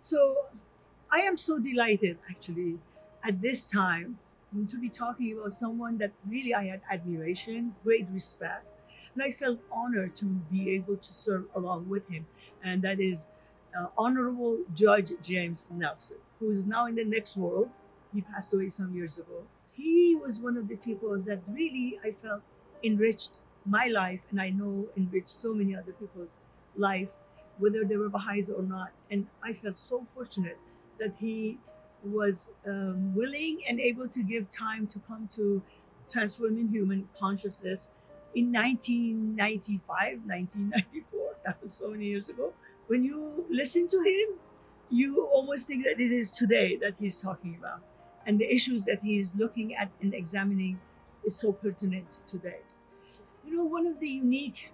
So I am so delighted actually at this time to be talking about someone that really I had admiration, great respect, and I felt honored to be able to serve along with him. And that is Honorable Judge James Nelson, who is now in the next world. He passed away some years ago. He was one of the people that really I felt enriched my life, and I know enriched so many other people's life, whether they were Baha'is or not. And I felt so fortunate that he was willing and able to give time to come to transforming human consciousness in 1995, 1994. That was so many years ago. When you listen to him, you almost think that it is today that he's talking about. And the issues that he's looking at and examining is so pertinent today. You know, one of the unique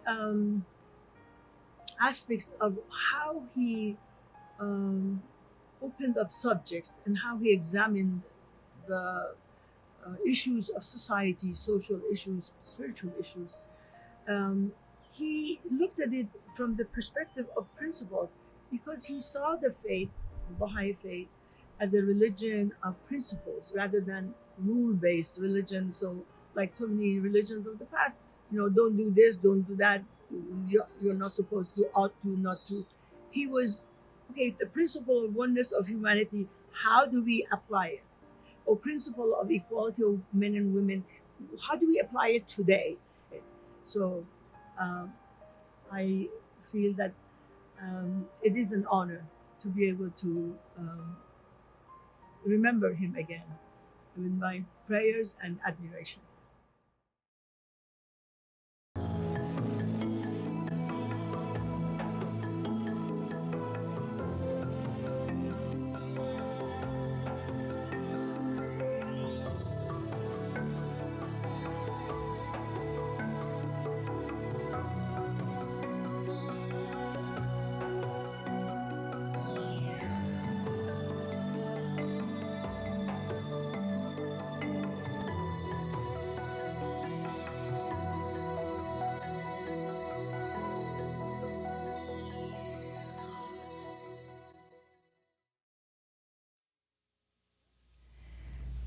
aspects of how he opened up subjects and how he examined the issues of society, social issues, spiritual issues. He looked at it from the perspective of principles because he saw the faith, the Baha'i faith, as a religion of principles rather than rule-based religion. So, like so many religions of the past, you know, don't do this, don't do that, you're not supposed to, ought to, not to. He was, okay, the principle of oneness of humanity, how do we apply it? Or principle of equality of men and women, how do we apply it today? So I feel that it is an honor to be able to remember him again with my prayers and admiration.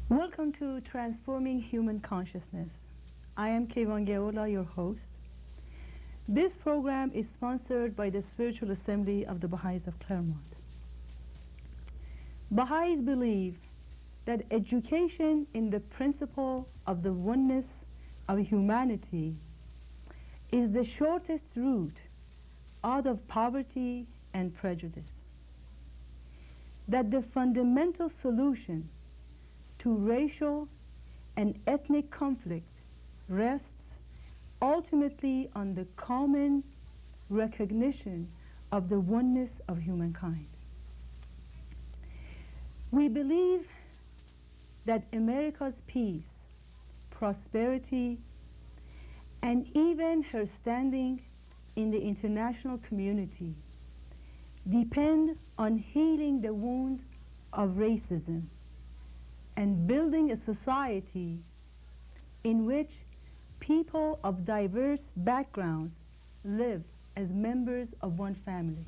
Welcome to Transforming Human Consciousness. I am Keyvan Geula, your host. This program is sponsored by the Spiritual Assembly of the Baha'is of Claremont. Baha'is believe that education in the principle of the oneness of humanity is the shortest route out of poverty and prejudice. That the fundamental solution to racial and ethnic conflict rests ultimately on the common recognition of the oneness of humankind. We believe that America's peace, prosperity, and even her standing in the international community depend on healing the wound of racism and building a society in which people of diverse backgrounds live as members of one family.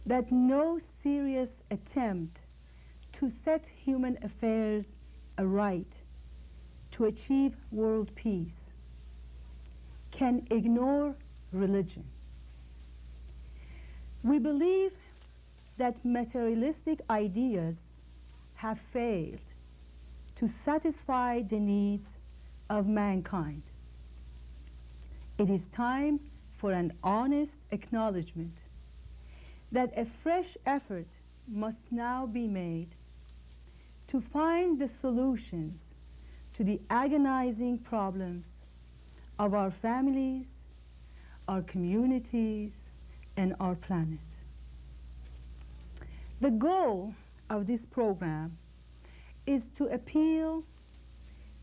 That no serious attempt to set human affairs aright to achieve world peace can ignore religion. We believe that materialistic ideas have failed to satisfy the needs of mankind. It is time for an honest acknowledgement that a fresh effort must now be made to find the solutions to the agonizing problems of our families, our communities, and our planet. The goal of this program is to appeal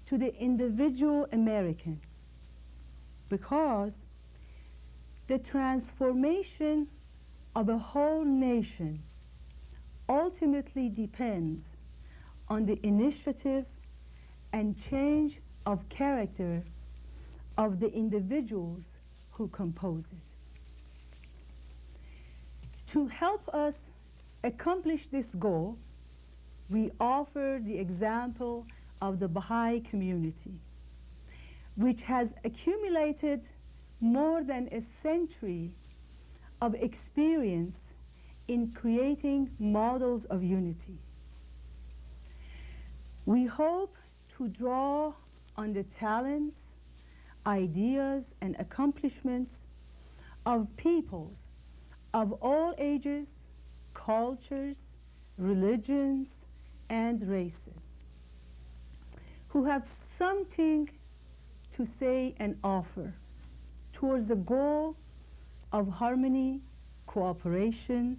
to the individual American because the transformation of a whole nation ultimately depends on the initiative and change of character of the individuals who compose it. To help us accomplish this goal, we offer the example of the Baha'i community, which has accumulated more than a century of experience in creating models of unity. We hope to draw on the talents, ideas, and accomplishments of peoples of all ages, cultures, religions, and races, who have something to say and offer towards the goal of harmony, cooperation,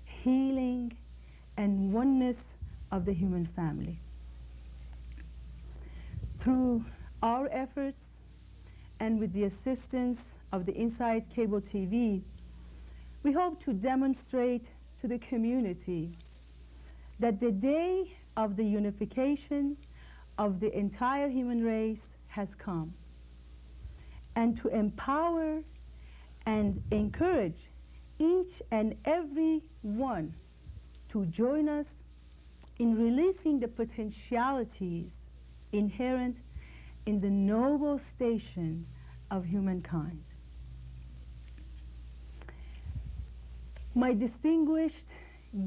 healing, and oneness of the human family. Through our efforts and with the assistance of the Inside Cable TV, we hope to demonstrate to the community that the day of the unification of the entire human race has come, and to empower and encourage each and every one to join us in releasing the potentialities inherent in the noble station of humankind. My distinguished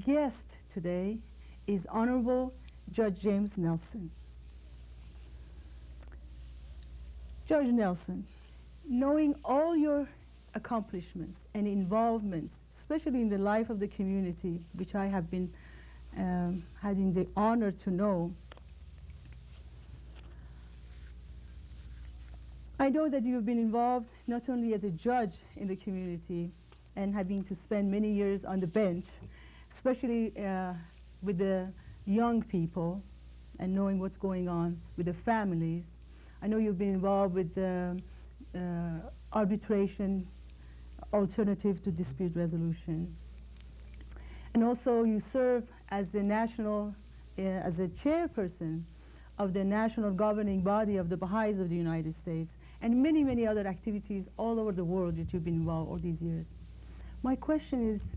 guest today is Honorable Judge James Nelson. Judge Nelson, knowing all your accomplishments and involvements, especially in the life of the community, which I have been having the honor to know, I know that you've been involved not only as a judge in the community and having to spend many years on the bench, especially with the young people and knowing what's going on with the families. I know you've been involved with arbitration, alternative to dispute resolution. And also you serve as the national, as a chairperson of the national governing body of the Baha'is of the United States, and many, many other activities all over the world that you've been involved all these years. My question is,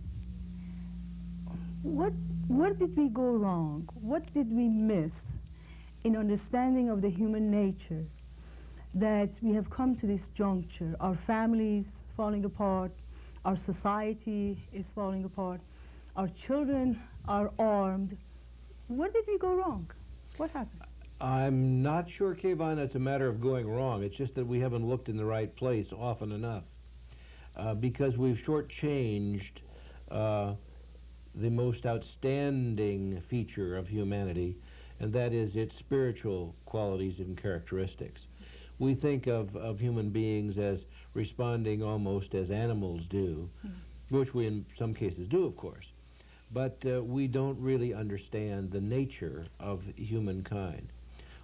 where did we go wrong? What did we miss in understanding of the human nature that we have come to this juncture? Our families falling apart, our society is falling apart, our children are armed. Where did we go wrong? What happened? I'm not sure, Keyvan, it's a matter of going wrong. It's just that we haven't looked in the right place often enough. Because we've shortchanged the most outstanding feature of humanity, and that is its spiritual qualities and characteristics. We think of human beings as responding almost as animals do, which we in some cases do, of course. But we don't really understand the nature of humankind.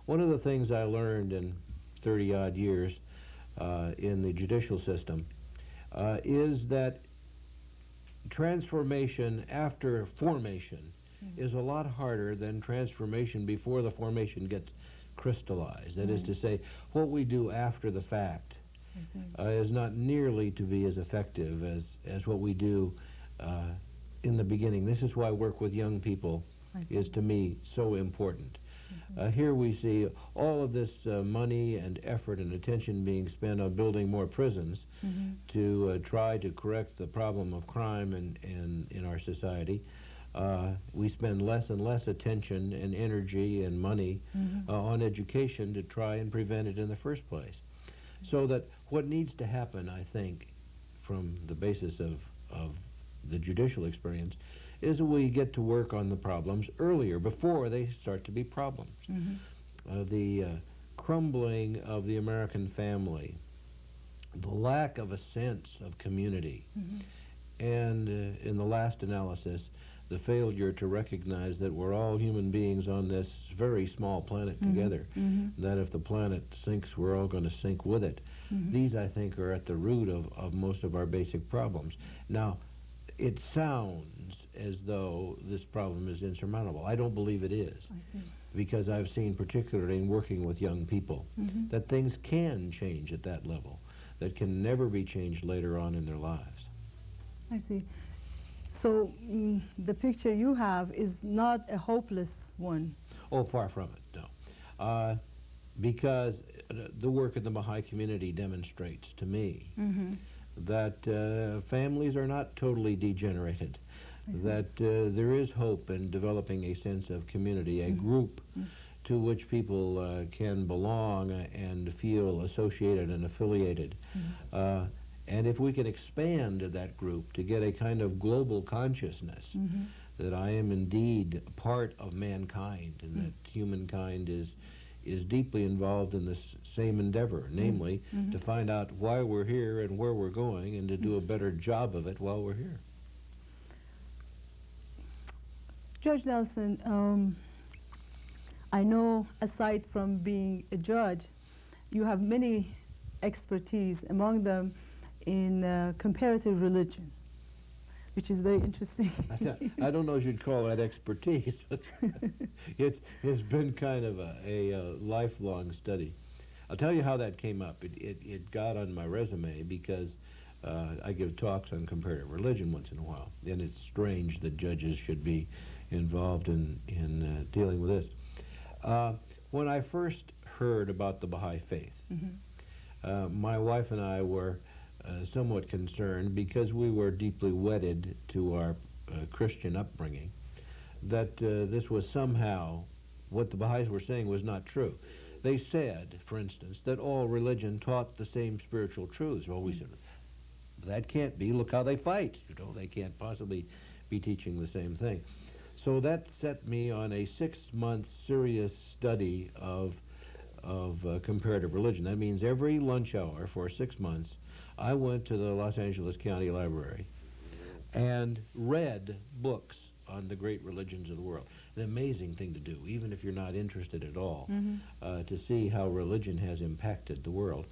One of the things I learned in 30-odd years in the judicial system is that transformation after formation is a lot harder than transformation before the formation gets crystallized. That is to say, what we do after the fact is not nearly to be as effective as what we do in the beginning. This is why work with young people is, to me, so important. Here we see all of this money and effort and attention being spent on building more prisons to try to correct the problem of crime in our society. We spend less and less attention and energy and money on education to try and prevent it in the first place. So that what needs to happen, I think, from the basis of the judicial experience, is we get to work on the problems earlier, before they start to be problems. The crumbling of the American family, the lack of a sense of community, and in the last analysis, the failure to recognize that we're all human beings on this very small planet together, that if the planet sinks, we're all going to sink with it. These, I think, are at the root of most of our basic problems. Now, it sounds as though this problem is insurmountable. I don't believe it is. I see. Because I've seen, particularly in working with young people, that things can change at that level, that can never be changed later on in their lives. I see. So the picture you have is not a hopeless one. Oh, far from it, no. Because the work of the Baha'i community demonstrates to me that families are not totally degenerated, that there is hope in developing a sense of community, a group to which people can belong and feel associated and affiliated. And if we can expand that group to get a kind of global consciousness that I am indeed part of mankind and that humankind is deeply involved in this same endeavor, namely to find out why we're here and where we're going and to do a better job of it while we're here. Judge Nelson, I know aside from being a judge, you have many expertise, among them in comparative religion, which is very interesting. I don't know if you'd call that expertise, but it's been kind of a lifelong study. I'll tell you how that came up. It got on my resume because I give talks on comparative religion once in a while, and it's strange that judges should be involved in dealing with this. When I first heard about the Baha'i faith, my wife and I were somewhat concerned because we were deeply wedded to our Christian upbringing, that this was somehow, what the Baha'is were saying was not true. They said, for instance, that all religion taught the same spiritual truths. Well, we said, that can't be. Look how they fight. You know, they can't possibly be teaching the same thing. So that set me on a 6-month serious study of comparative religion. That means every lunch hour for 6 months, I went to the Los Angeles County Library and read books on the great religions of the world. An amazing thing to do, even if you're not interested at all, to see how religion has impacted the world.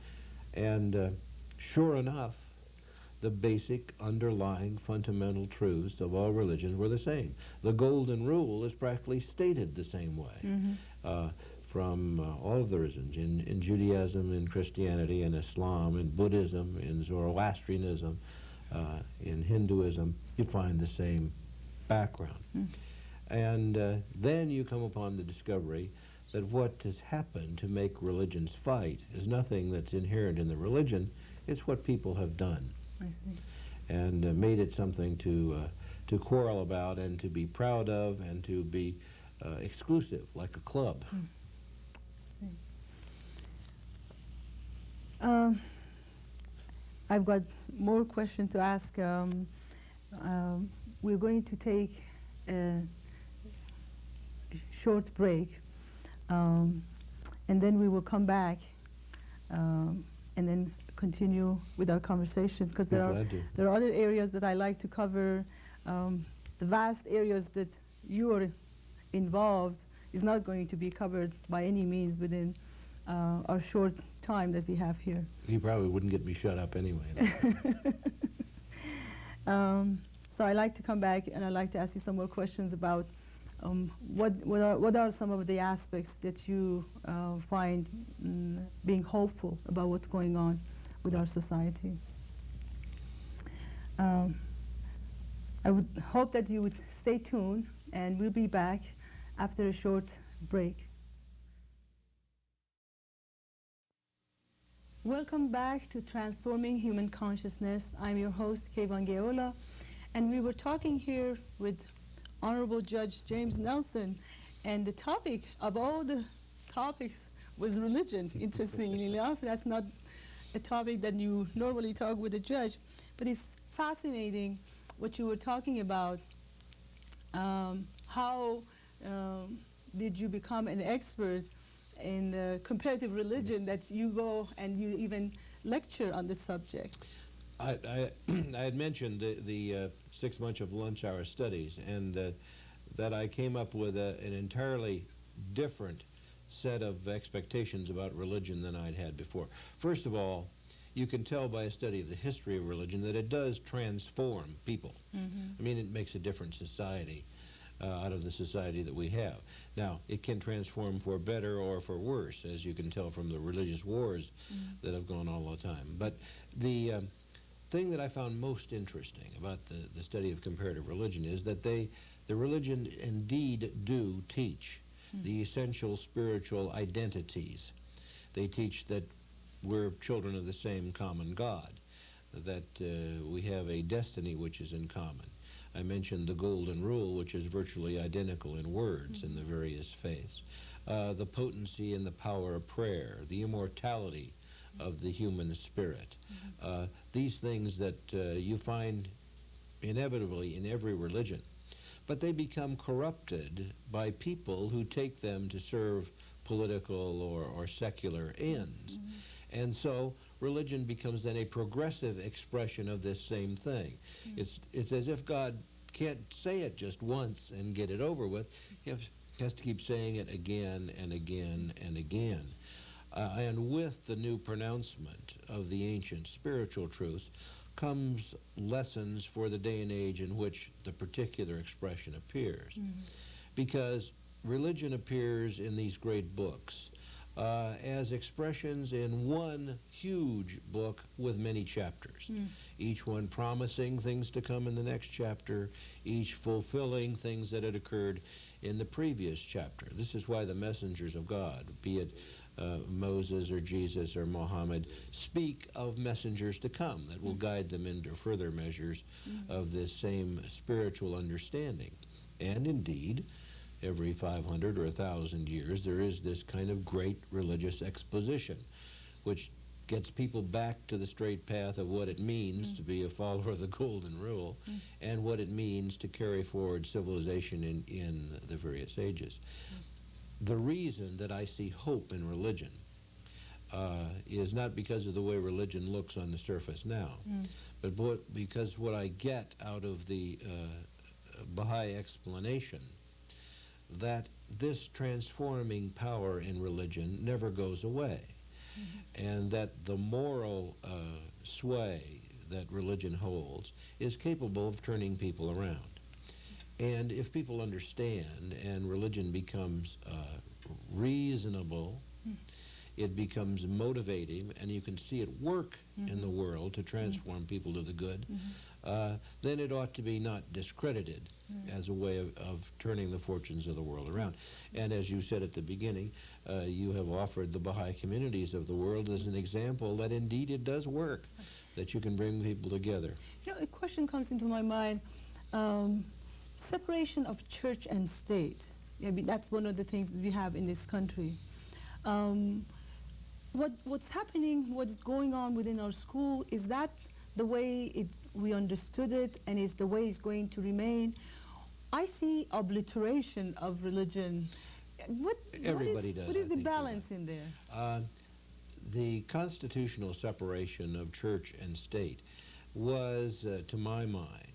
And sure enough, the basic underlying fundamental truths of all religions were the same. The golden rule is practically stated the same way. From all of the religions, in Judaism, in Christianity, in Islam, in Buddhism, in Zoroastrianism, in Hinduism, you find the same background. And then you come upon the discovery that what has happened to make religions fight is nothing that's inherent in the religion, it's what people have done. I see. And made it something to quarrel about and to be proud of and to be exclusive, like a club. I've got more questions to ask. We're going to take a short break, and then we will come back and then continue with our conversation, because there are other areas that I like to cover. The vast areas that you are involved is not going to be covered by any means within our short time that we have here. You probably wouldn't get me shut up anyway. So I like to come back and I'd like to ask you some more questions about what are some of the aspects that you find being hopeful about what's going on with our society. I would hope that you would stay tuned, and we'll be back after a short break. Welcome back to Transforming Human Consciousness. I'm your host, Keyvan Geula, and we were talking here with Honorable Judge James Nelson, and the topic of all the topics was religion, interestingly enough. That's not a topic that you normally talk with a judge, but it's fascinating what you were talking about. How did you become an expert in the comparative religion that you go and you even lecture on the subject? I had mentioned the 6 months of lunch hour studies, and that I came up with an entirely different set of expectations about religion than I'd had before. First of all, you can tell by a study of the history of religion that it does transform people. I mean, it makes a different society out of the society that we have. Now, it can transform for better or for worse, as you can tell from the religious wars that have gone on all the time. But thing that I found most interesting about the study of comparative religion is that the religion indeed do teach the essential spiritual identities. They teach that we're children of the same common God, that we have a destiny which is in common. I mentioned the golden rule, which is virtually identical in words in the various faiths. The potency and the power of prayer, the immortality of the human spirit. These things that you find inevitably in every religion. But they become corrupted by people who take them to serve political or secular ends. And so religion becomes then a progressive expression of this same thing. It's as if God can't say it just once and get it over with. He has to keep saying it again and again and again. And with the new pronouncement of the ancient spiritual truths comes lessons for the day and age in which the particular expression appears. Because religion appears in these great books as expressions in one huge book with many chapters, each one promising things to come in the next chapter, each fulfilling things that had occurred in the previous chapter. This is why the messengers of God, be it Moses or Jesus or Muhammad, speak of messengers to come that will guide them into further measures of this same spiritual understanding. And indeed, every 500 or 1,000 years, there is this kind of great religious exposition, which gets people back to the straight path of what it means to be a follower of the golden rule and what it means to carry forward civilization in the various ages. The reason that I see hope in religion is not because of the way religion looks on the surface now, but because what I get out of the Baha'i explanation that this transforming power in religion never goes away, and that the moral sway that religion holds is capable of turning people around. And if people understand and religion becomes reasonable, it becomes motivating, and you can see it work in the world to transform people to the good, then it ought to be not discredited as a way of turning the fortunes of the world around. And as you said at the beginning, you have offered the Baha'i communities of the world as an example that indeed it does work, that you can bring people together. You know, a question comes into my mind. Separation of church and state. I mean, that's one of the things that we have in this country. What's happening, what's going on within our school, is that the way we understood it and is the way it's going to remain? I see obliteration of religion. What is the balance in there? The constitutional separation of church and state was, to my mind,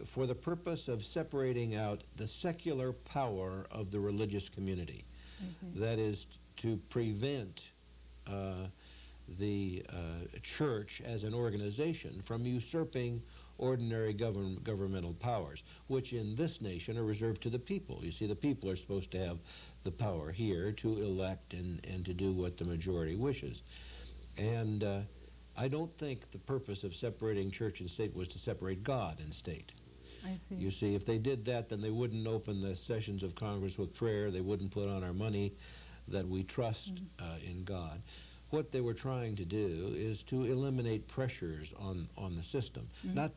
for the purpose of separating out the secular power of the religious community. That is to prevent the church as an organization from usurping ordinary governmental powers, which in this nation are reserved to the people. You see, the people are supposed to have the power here to elect and to do what the majority wishes. And I don't think the purpose of separating church and state was to separate God and state. I see. You see, if they did that, then they wouldn't open the sessions of Congress with prayer. They wouldn't put on our money that we trust in God. What they were trying to do is to eliminate pressures on the system, not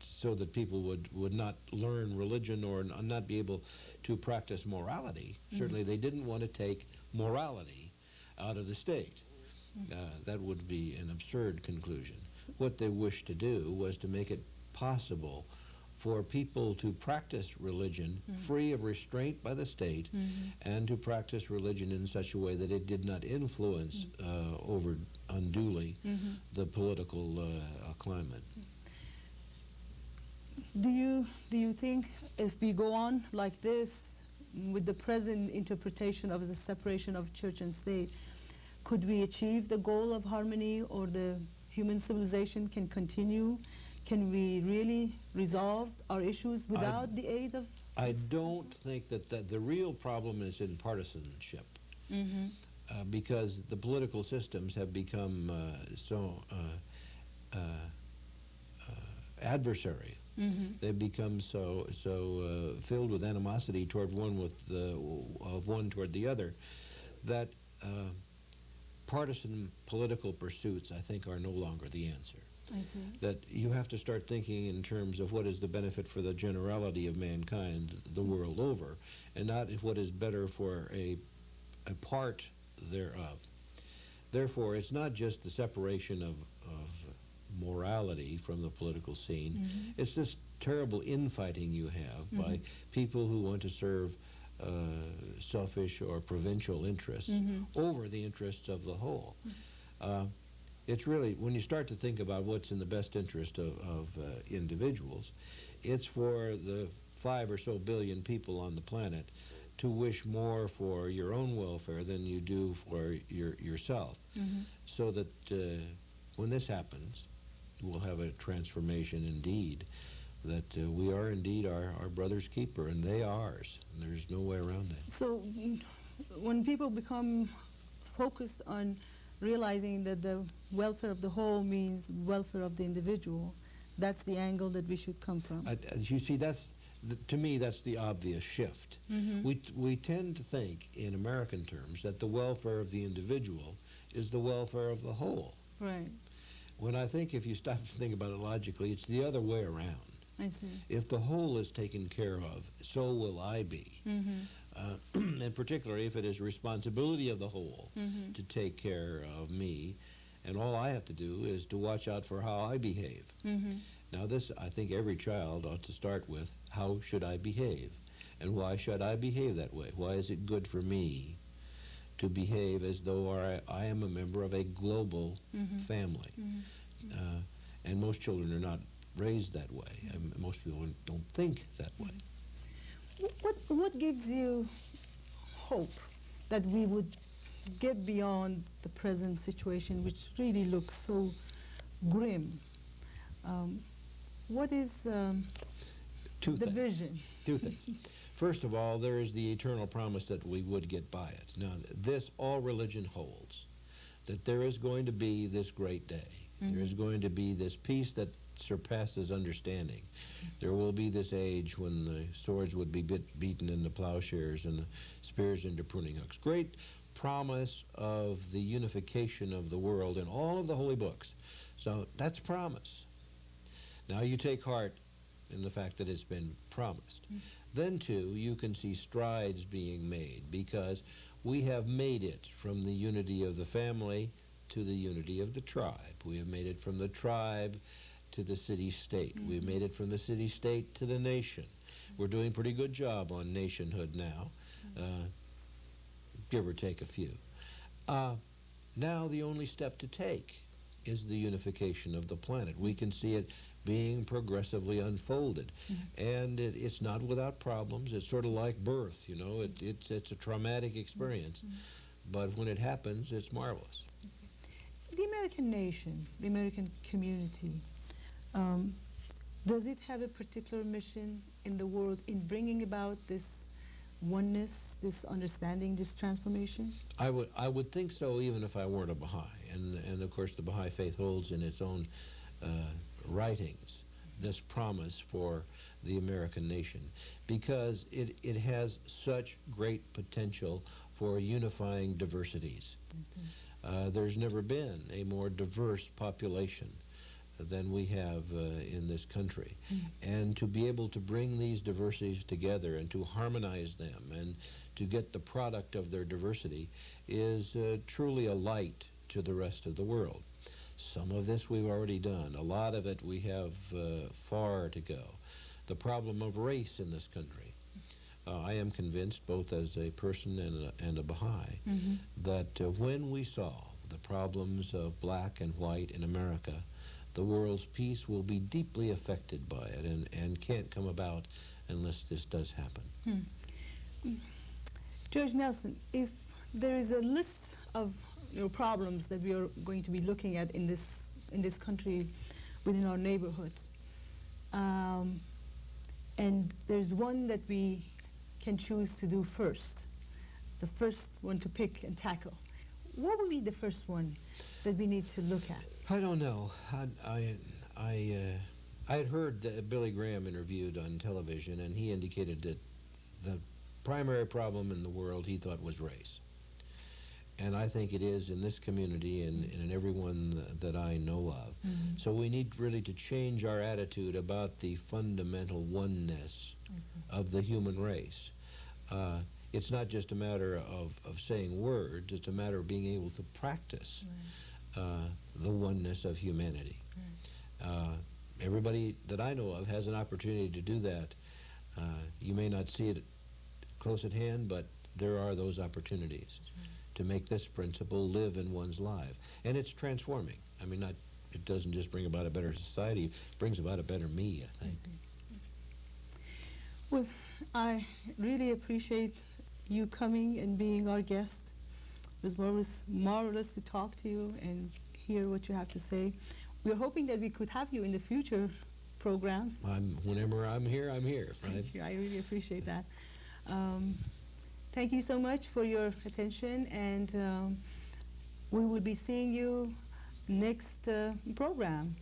so that people would not learn religion or not be able to practice morality. Certainly they didn't want to take morality out of the state. That would be an absurd conclusion. What they wished to do was to make it possible for people to practice religion free of restraint by the state and to practice religion in such a way that it did not influence over unduly the political climate. Do you think if we go on like this with the present interpretation of the separation of church and state, could we achieve the goal of harmony, or the human civilization can continue? Can we really resolve our issues without the aid of I don't think that the real problem is in partisanship, because the political systems have become so adversary. They become so filled with animosity toward one toward the other that partisan political pursuits, I think, are no longer the answer. I see. That you have to start thinking in terms of what is the benefit for the generality of mankind the world over, and not what is better for a part thereof. Therefore, it's not just the separation of morality from the political scene. It's this terrible infighting you have by people who want to serve selfish or provincial interests over the interests of the whole. It's really, when you start to think about what's in the best interest of individuals, it's for the 5 or so billion people on the planet to wish more for your own welfare than you do for yourself. So that when this happens, we'll have a transformation indeed, that we are indeed our brother's keeper, and they ours. And there's no way around that. So when people become focused on realizing that the welfare of the whole means welfare of the individual, that's the angle that we should come from. You see, to me, that's the obvious shift. We tend to think, in American terms, that the welfare of the individual is the welfare of the whole. Right. When I think, if you stop to think about it logically, it's the other way around. I see. If the whole is taken care of, so will I be. And particularly if it is responsibility of the whole to take care of me, and all I have to do is to watch out for how I behave. Now this, I think every child ought to start with, how should I behave? And why should I behave that way? Why is it good for me to behave as though I am a member of a global family? And most children are not raised that way. Most people don't think that way. What gives you hope that we would get beyond the present situation, which really looks so grim? What is the vision? Two things. First of all, there is the eternal promise that we would get by it. Now, this all religion holds, that there is going to be this great day. There is going to be this peace that surpasses understanding. There will be this age when the swords would be beaten into plowshares and the spears into pruning hooks. Great promise of the unification of the world in all of the holy books. So that's promise. Now you take heart in the fact that it's been promised. Then too, you can see strides being made, because we have made it from the unity of the family to the unity of the tribe. We have made it from the tribe to the city-state. We've made it from the city-state to the nation. We're doing a pretty good job on nationhood now, give or take a few. Now the only step to take is the unification of the planet. We can see it being progressively unfolded. And it's not without problems. It's sort of like birth, you know. It's a traumatic experience. But when it happens, it's marvelous. The American nation, the American community, does it have a particular mission in the world in bringing about this oneness, this understanding, this transformation? I would think so, even if I weren't a Baha'i. And of course, the Baha'i faith holds in its own writings this promise for the American nation, because it has such great potential for unifying diversities. There's never been a more diverse population than we have in this country. And to be able to bring these diversities together and to harmonize them and to get the product of their diversity is truly a light to the rest of the world. Some of this we've already done. A lot of it we have far to go. The problem of race in this country. I am convinced, both as a person and a Baha'i, that when we solve the problems of black and white in America, the world's peace will be deeply affected by it and can't come about unless this does happen. Judge Nelson, if there is a list of problems that we are going to be looking at in this country, within our neighborhoods, and there's one that we can choose to do first, the first one to pick and tackle, what would be the first one that we need to look at? I don't know. I had heard Billy Graham interviewed on television, and he indicated that the primary problem in the world he thought was race. And I think it is in this community and in everyone that I know of. Mm-hmm. So we need really to change our attitude about the fundamental oneness of the human race. It's not just a matter of saying words, it's a matter of being able to practice the oneness of humanity. Everybody that I know of has an opportunity to do that. You may not see it close at hand, but there are those opportunities to make this principle live in one's life. And it's transforming. I mean, it doesn't just bring about a better society, it brings about a better me, I think. Well, I really appreciate you coming and being our guest. It was marvelous to talk to you and hear what you have to say. We're hoping that we could have you in the future programs. Whenever I'm here, right? Thank you. I really appreciate that. Thank you so much for your attention, and we will be seeing you next program.